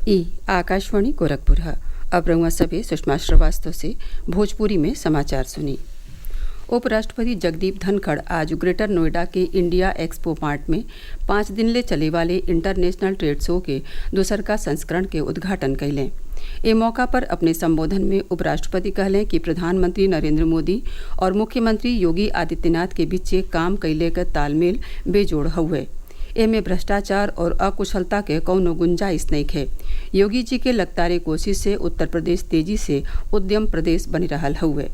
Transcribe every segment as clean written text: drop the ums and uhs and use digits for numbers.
ई आकाशवाणी गोरखपुर है। अब रउआ सभे सुषमा श्रीवास्तव से भोजपुरी में समाचार सुनी। उपराष्ट्रपति जगदीप धनखड़ आज ग्रेटर नोएडा के इंडिया एक्सपो मार्ट में 5 दिन ले चले वाले इंटरनेशनल ट्रेड शो के दूसरका संस्करण के उद्घाटन कैलें। ए मौका पर अपने संबोधन में उपराष्ट्रपति कहलें कि प्रधानमंत्री नरेंद्र मोदी और मुख्यमंत्री योगी आदित्यनाथ के बीच काम कैले का तालमेल बेजोड़ हउवे। एमे भ्रष्टाचार और अकुशलता के कौनो गुंजाइश नइखे। योगी जी के लगातार कोशिश से उत्तर प्रदेश तेजी से उद्यम प्रदेश बनी रहल हउवे।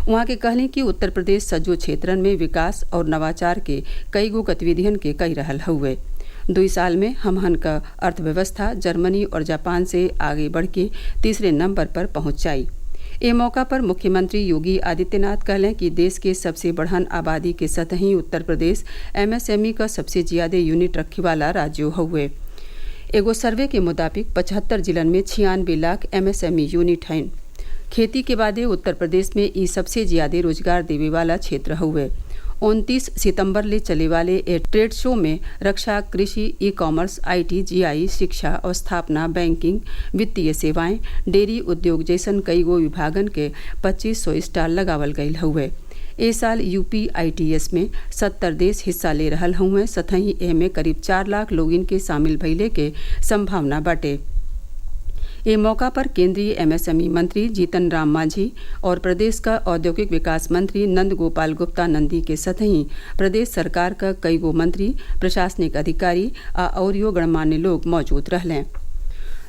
उहाँ के कहली कि उत्तर प्रदेश सज्जो क्षेत्रन में विकास और नवाचार के कई गो गतिविधियन के कई रहल हउवे। 2 साल में हमहन का अर्थव्यवस्था जर्मनी और जापान से आगे बढ़ के तीसरे नंबर पर पहुंच जाई। ए मौका पर मुख्यमंत्री योगी आदित्यनाथ कहलें कि देश के सबसे बढ़न आबादी के सतही उत्तर प्रदेश एमएसएमई का सबसे ज्यादा यूनिट रखे वाला राज्य हउवे। एगो सर्वे के मुताबिक 75 जिलन में 96 लाख एमएसएमई यूनिट हैं। खेती के बादे उत्तर प्रदेश में ई सबसे ज्यादा रोजगार देवे वाला क्षेत्र हउवे। 29 सितंबर ले चले वाले ए ट्रेड शो में रक्षा, कृषि, ई कॉमर्स, आईटी, जीआई, शिक्षा और स्थापना, बैंकिंग, वित्तीय सेवाएं, डेयरी उद्योग जैसन कई गो विभागन के 2500 स्टॉल लगावल गयल हउवे। ए साल यूपी आईटीएस में 70 देश हिस्सा ले रहल हउवे। सतही एमे करीब 4 लाख लोगिन के शामिल भइले के संभावना बाटे। ए मौका पर केंद्रीय एमएसएमई मंत्री जीतन राम मांझी और प्रदेश का औद्योगिक विकास मंत्री नंद गोपाल गुप्ता नंदी के सतही प्रदेश सरकार का कई गो मंत्री, प्रशासनिक अधिकारी और गणमान्य लोग मौजूद रहलें।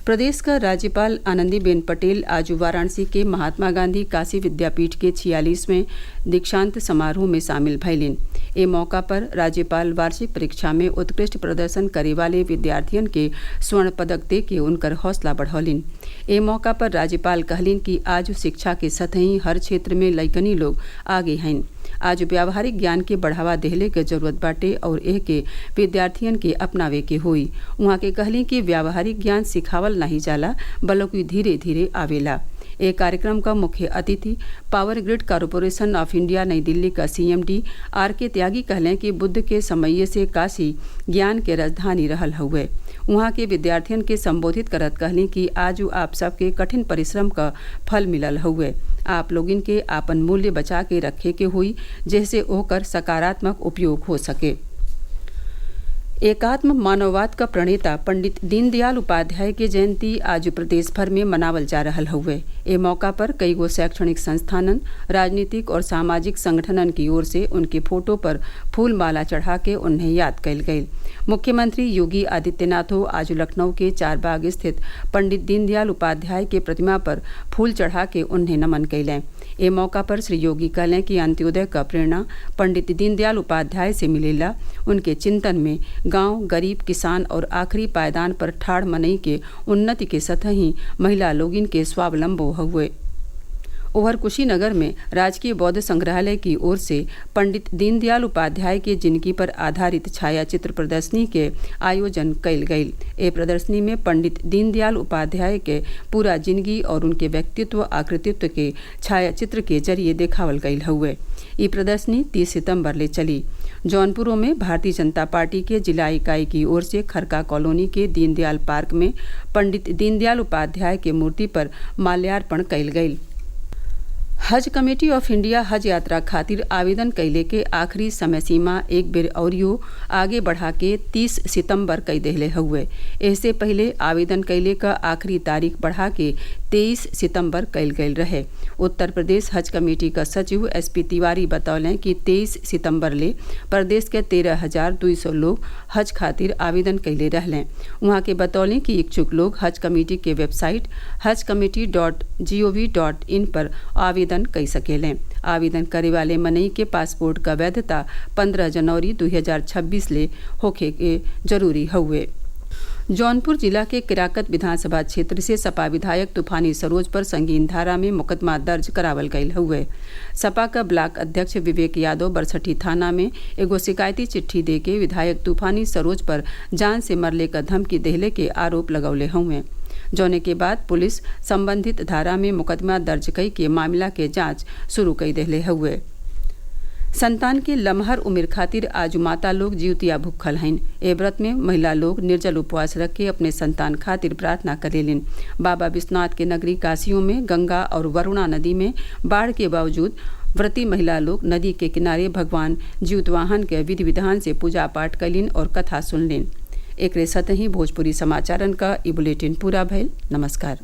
प्रदेश का राज्यपाल आनंदीबेन पटेल आज वाराणसी के महात्मा गांधी काशी विद्यापीठ के 46वें दीक्षांत समारोह में शामिल भइलिन। ए मौका पर राज्यपाल वार्षिक परीक्षा में उत्कृष्ट प्रदर्शन करे वाले विद्यार्थियन के स्वर्ण पदक दे के उनकर हौसला बढ़ौलिन। ए मौका पर राज्यपाल कहलिन कि आज शिक्षा के सतही हर क्षेत्र में लइकनी लोग आगे हैं। आज व्यावहारिक ज्ञान के बढ़ावा देहले के जरूरत बाटे और एह के विद्यार्थियन के अपनावे के होई। उहाँ के कहली कि व्यावहारिक ज्ञान सिखावल नहीं जाला बल्कि धीरे धीरे आवेला। एक कार्यक्रम का मुख्य अतिथि power grid corporation of India नई दिल्ली का सीएमडी आर.के. त्यागी कहलें कि बुद्ध के समय से काशी ज्ञान के राजधानी रहल हउवे। उहाँ के विद्यार्थियन के संबोधित करत कहली कि आज आप सबके कठिन परिश्रम का फल मिलल हउवे। आप लोगिन के आपन मूल्य बचा के रखे के हुई जैसे ओकर सकारात्मक उपयोग हो सके। एकात्म मानववाद का प्रणेता पंडित दीनदयाल उपाध्याय की जयंती आज प्रदेश भर में मनावल जा रहल हउवे। ए मौका पर कई गो शैक्षणिक संस्थानन, राजनीतिक और सामाजिक संगठनन की ओर से उनके फोटो पर फूल माला चढ़ा के उन्हें याद कयल गयी। मुख्यमंत्री योगी आदित्यनाथो आज लखनऊ के चारबाग स्थित पंडित दीनदयाल उपाध्याय के प्रतिमा पर फूल चढ़ा के उन्हें नमन कैलें। ए मौका पर श्री योगी कहलें कि अंत्योदय का प्रेरणा पंडित दीनदयाल उपाध्याय से मिलेला। उनके चिंतन में गांव, गरीब, किसान और आखिरी पायदान पर ठाड़ मनई के उन्नति के सतही महिला लोगिन के स्वावलंबो हुए। उधर कुशीनगर में राजकीय बौद्ध संग्रहालय की ओर से पंडित दीनदयाल उपाध्याय के जिंदगी पर आधारित छायाचित्र प्रदर्शनी के आयोजन कयल गयी। ए प्रदर्शनी में पंडित दीनदयाल उपाध्याय के पूरा जिंदगी और उनके व्यक्तित्व आकृतित्व के छायाचित्र के जरिए देखावल गयल हुए। ये प्रदर्शनी 30 सितंबर ले चली। जौनपुरों में भारतीय जनता पार्टी के जिला इकाई की ओर से खरका कॉलोनी के दीनदयाल पार्क में पंडित दीनदयाल उपाध्याय के मूर्ति पर माल्यार्पण कयल गयी। हज कमेटी ऑफ इंडिया हज यात्रा खातिर आवेदन कैले के आखिरी समय सीमा एक बेर औरियो आगे बढ़ा के 30 सितंबर कई देहले हुए। इससे पहले आवेदन कैले का आखिरी तारीख बढ़ा के 23 सितंबर कैल गयल रहे। उत्तर प्रदेश हज कमेटी का सचिव एसपी तिवारी बतौलें कि 23 सितंबर ले प्रदेश के 13,200 लोग हज खातिर आवेदन कैले रहलें। वहाँ के बतौलें कि इच्छुक लोग हज कमेटी के वेबसाइट hajcommittee.gov.in पर आवेदन कर सकेलें। आवेदन करे वाले मनई के पासपोर्ट का वैधता 15 जनवरी 2026 ले होखे के जरूरी हुए। जौनपुर जिला के किराकत विधानसभा क्षेत्र से सपा विधायक तूफानी सरोज पर संगीन धारा में मुकदमा दर्ज करावल गयल हुए। सपा का ब्लॉक अध्यक्ष विवेक यादव बरसठी थाना में एगो शिकायती चिट्ठी देके विधायक तूफानी सरोज पर जान से मरले का धमकी देहले के आरोप लगौले हुए। जौने के बाद पुलिस संबंधित धारा में मुकदमा दर्ज कई के मामला के जांच शुरू कर देले हुए। संतान के लमहर उम्र खातिर आज माता लोग जीवतिया भूखल हईन। ए व्रत में महिला लोग निर्जल उपवास रख के अपने संतान खातिर प्रार्थना करेलिन। बाबा विश्वनाथ के नगरी काशियों में गंगा और वरुणा नदी में बाढ़ के बावजूद व्रती महिला लोग नदी के किनारे भगवान जीवतवाहन के विधि विधान से पूजा पाठ कैलिन और कथा सुनलिन। एकरे सतही भोजपुरी समाचारन का ई बुलेटिन पूरा भइल। नमस्कार।